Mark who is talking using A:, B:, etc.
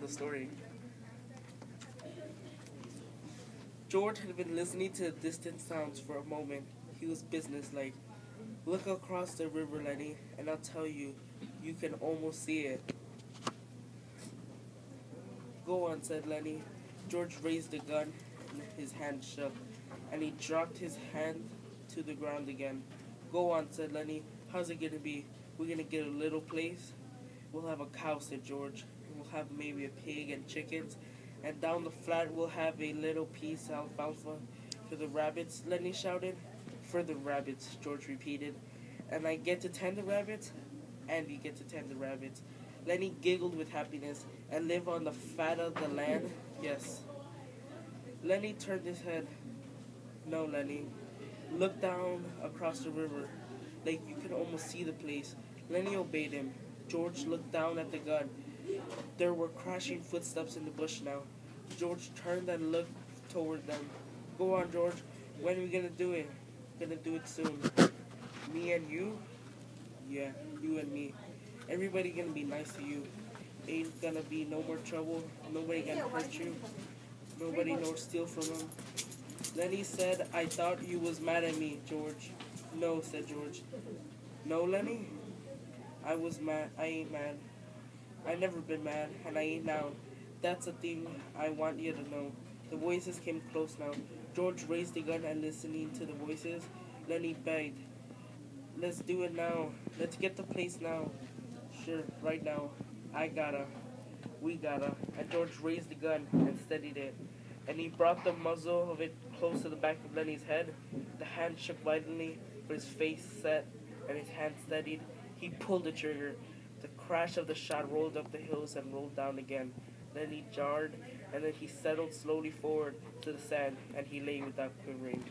A: the story. George had been listening to distant sounds for a moment. He was businesslike. Look across the river, Lenny, and I'll tell you, you can almost see it. Go on, said Lenny. George raised the gun, and his hand shook, and he dropped his hand to the ground again. Go on, said Lenny. How's it gonna be? We're gonna get a little place? We'll have a cow, said George. And we'll have maybe a pig and chickens. And down the flat we'll have a little piece of alfalfa for the rabbits, Lenny shouted. For the rabbits, George repeated. And I get to tend the rabbits? And you get to tend the rabbits. Lenny giggled with happiness. And live on the fat of the land? Yes. Lenny turned his head. No, Lenny. Look down across the river. Like you could almost see the place. Lenny obeyed him. George looked down at the gun. There were crashing footsteps in the bush now. George turned and looked toward them. Go on, George. When are we gonna do it? Gonna do it soon. Me and you? Yeah, you and me. Everybody gonna be nice to you. Ain't gonna be no more trouble. Nobody gonna hurt you. Nobody nor steal from them. Lenny said, I thought you was mad at me, George. No, said George. No, Lenny? I was mad. I ain't mad. I never been mad, and I ain't now. That's a thing I want you to know. The voices came close now. George raised the gun and listening to the voices, Lenny begged. Let's do it now. Let's get the place now. Sure, right now. I gotta. We gotta. And George raised the gun and steadied it. And he brought the muzzle of it close to the back of Lenny's head. The hand shook violently, but his face set and his hand steadied. He pulled the trigger. The crash of the shot rolled up the hills and rolled down again. Then he jarred, and then he settled slowly forward to the sand, and he lay without quivering.